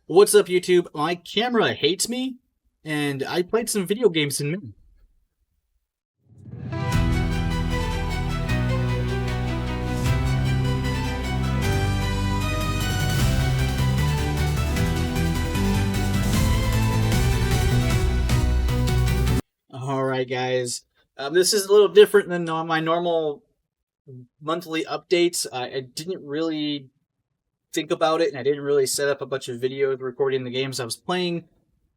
What's up, YouTube? My camera hates me, and I played some video games in Mini. All right, guys. This is a little different than my normal monthly updates. I didn't really think about it, and I didn't really set up a bunch of videos recording the games I was playing.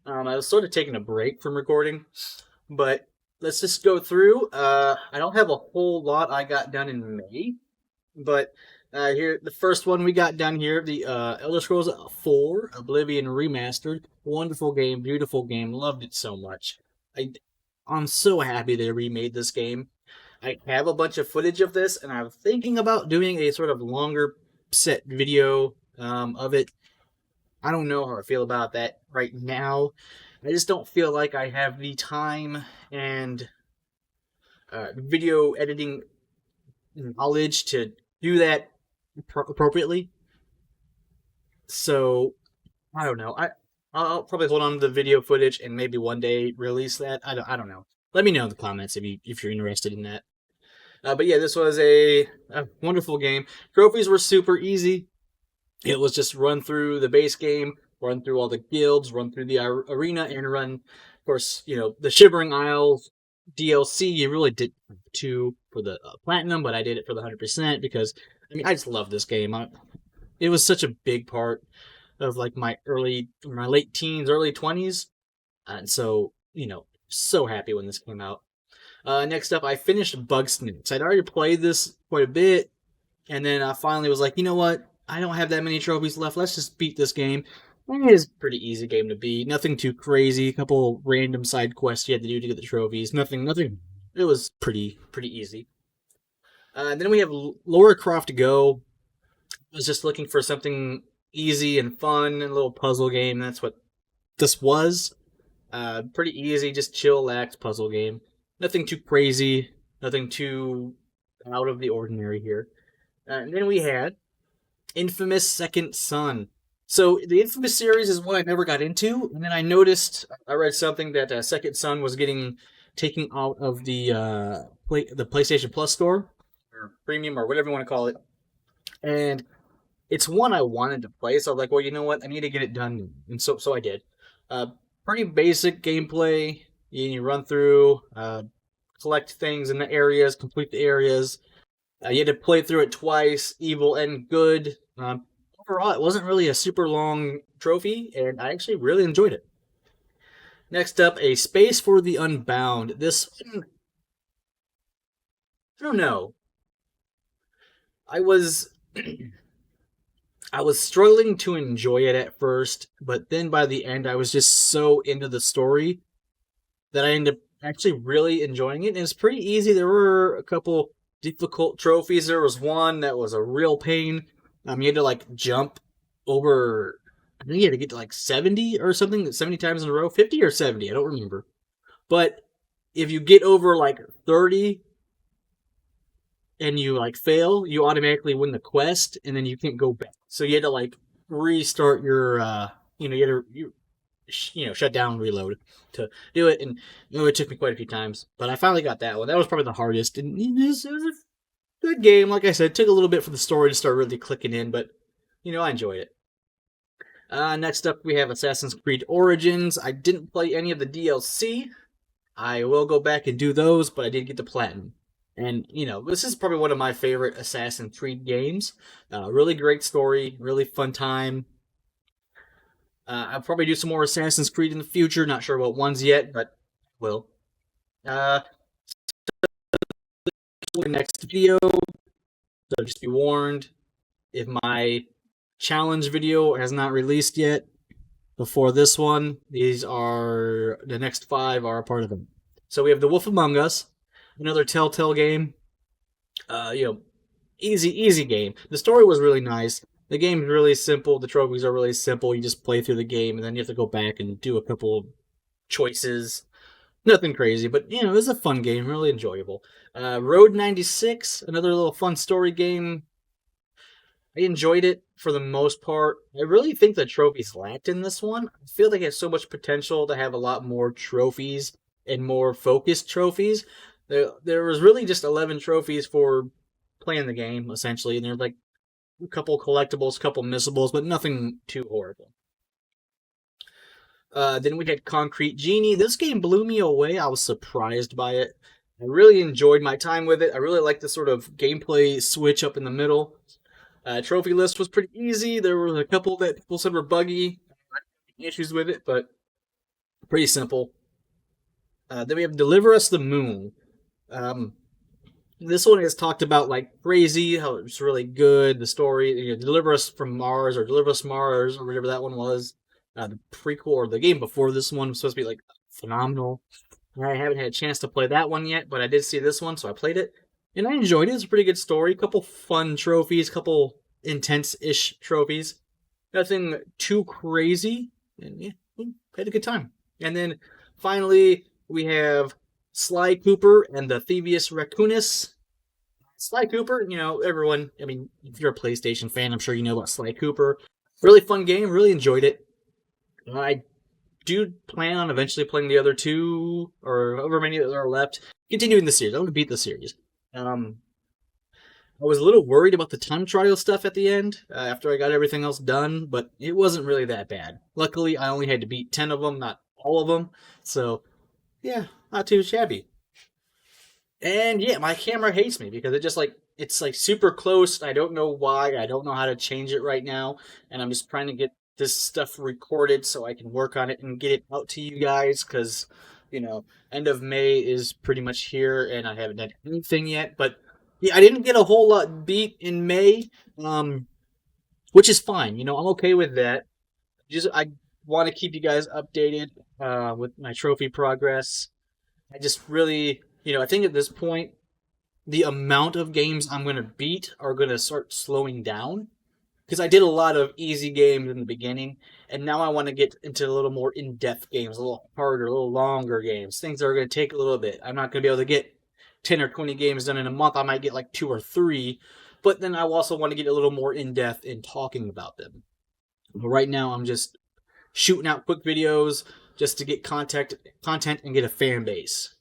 I was sort of taking a break from recording, but let's just go through. I don't have a whole lot I got done in May, but here the first one we got done here, the Elder Scrolls 4 Oblivion Remastered. Wonderful game, beautiful game, loved it so much. I I'm so happy they remade this game. I have a bunch of footage of this, and I'm thinking about doing a sort of longer set video of it. I don't know how I feel about that right now. I just don't feel like I have the time and video editing knowledge to do that appropriately. So I don't know. I'll probably hold on to the video footage and maybe one day release that. I don't know. Let me know in the comments if you're interested in that. But yeah, this was a wonderful game. Trophies were super easy. It was just run through the base game, run through all the guilds, run through the arena, and run, of course, the Shivering Isles DLC. You really did two for the platinum, but I did it for the 100% because I just love this game. It was such a big part of like my late teens, early 20s, and so so happy when this came out. Next up, I finished Bugsnax. I'd already played this quite a bit, and then I finally was like, you know what? I don't have that many trophies left. Let's just beat this game. It is a pretty easy game to beat. Nothing too crazy. A couple random side quests you had to do to get the trophies. Nothing. It was pretty easy. Then we have Lara Croft Go. I was just looking for something easy and fun, and a little puzzle game. That's what this was. Pretty easy, just chill, relax puzzle game. Nothing too crazy. Nothing too out of the ordinary here. And then we had Infamous Second Son. So the Infamous series is one I never got into, and then I read something that Second Son was getting taken out of the PlayStation Plus store or premium or whatever you want to call it, and it's one I wanted to play. So I was like, well, you know what, I need to get it done, and so I did. Uh, Pretty basic gameplay. You run through, collect things in the areas, complete the areas. You had to play through it twice, evil and good. Overall, it wasn't really a super long trophy, and I actually really enjoyed it. Next up, A Space for the Unbound. This one, I don't know. I was I was struggling to enjoy it at first, but then by the end, I was just so into the story that I ended up actually really enjoying it. And it's pretty easy. There were a couple difficult trophies. There was one that was a real pain. You had to like jump over. I think you had to get to like 70 or something, 70 times in a row, 50 or 70. I don't remember. But if you get over like 30 and you like fail, you automatically win the quest, and then you can't go back. So you had to like restart your, you had to shut down, reload to do it, and it took me quite a few times, but I finally got that one. That was probably the hardest, and it was a good game. Like I said, it took a little bit for the story to start really clicking in, but I enjoyed it. Next up, we have Assassin's Creed Origins. I didn't play any of the DLC. I will go back and do those, but I did get the platinum. And, this is probably one of my favorite Assassin's Creed games. Really great story, really fun time. I'll probably do some more Assassin's Creed in the future. Not sure what ones yet, but will. Uh, the next video, so just be warned, if my challenge video has not released yet before this one, the next 5 are a part of them. So we have The Wolf Among Us, another Telltale game. Easy game. The story was really nice. The game's really simple. The trophies are really simple. You just play through the game, and then you have to go back and do a couple choices. Nothing crazy, but it was a fun game, really enjoyable. Road 96, another little fun story game. I enjoyed it for the most part. I really think the trophies lacked in this one. I feel like it has so much potential to have a lot more trophies and more focused trophies. There was really just 11 trophies for playing the game, essentially, and there's like a couple collectibles, a couple missables, but nothing too horrible. Then we had Concrete Genie. This game blew me away. I was surprised by it. I really enjoyed my time with it. I really liked the sort of gameplay switch up in the middle. Trophy list was pretty easy. There were a couple that people said were buggy, issues with it, but pretty simple. Then we have Deliver Us the Moon. Um, this one is talked about like crazy, how it's really good. The story, Deliver Us from Mars or Deliver Us Mars or whatever that one was. The prequel or the game before this one was supposed to be like phenomenal. I haven't had a chance to play that one yet, but I did see this one, so I played it. And I enjoyed it. It's a pretty good story. Couple fun trophies, couple intense-ish trophies. Nothing too crazy. And yeah, we had a good time. And then finally, we have Sly Cooper and the Thievius Raccoonus. Sly Cooper, everyone, I mean, if you're a PlayStation fan, I'm sure you know about Sly Cooper. Really fun game, really enjoyed it. I do plan on eventually playing the other two, or however many that are left, continuing the series. I want to beat the series. I was a little worried about the time trial stuff at the end after I got everything else done, but it wasn't really that bad. Luckily, I only had to beat 10 of them, not all of them. So, yeah, not too shabby. And yeah, my camera hates me because it's like super close. I don't know why. I don't know how to change it right now, and I'm just trying to get this stuff recorded so I can work on it and get it out to you guys because end of May is pretty much here and I haven't done anything yet. But yeah, I didn't get a whole lot beat in May, which is fine. I'm okay with that. Just I want to keep you guys updated with my trophy progress. I just really, I think at this point, the amount of games I'm going to beat are going to start slowing down. Because I did a lot of easy games in the beginning, and now I want to get into a little more in-depth games, a little harder, a little longer games, things that are going to take a little bit. I'm not going to be able to get 10 or 20 games done in a month. I might get like 2 or 3, but then I also want to get a little more in-depth in talking about them. But right now, I'm just shooting out quick videos just to get content and get a fan base.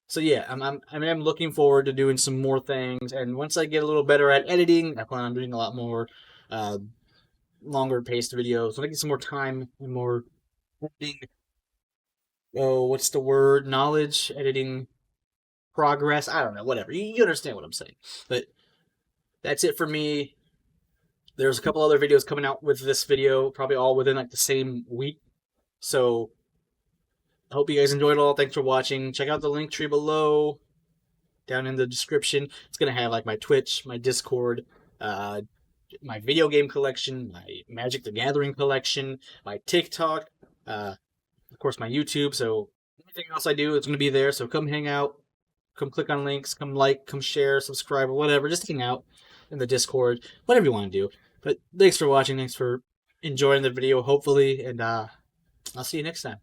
So yeah, I'm looking forward to doing some more things, and once I get a little better at editing, I plan on doing a lot more longer paced videos. When I get some more time and more editing, what's the word? Knowledge, editing, progress. I don't know, whatever. You understand what I'm saying. But that's it for me. There's a couple other videos coming out with this video, probably all within like the same week. So I hope you guys enjoyed it all. Thanks for watching. Check out the link tree below, down in the description. It's going to have like my Twitch, my Discord, my video game collection, my Magic the Gathering collection, my TikTok, of course my YouTube. So anything else I do, it's going to be there. So come hang out, come click on links, come like, come share, subscribe, or whatever. Just hang out in the Discord, whatever you want to do. But thanks for watching. Thanks for enjoying the video, hopefully. And I'll see you next time.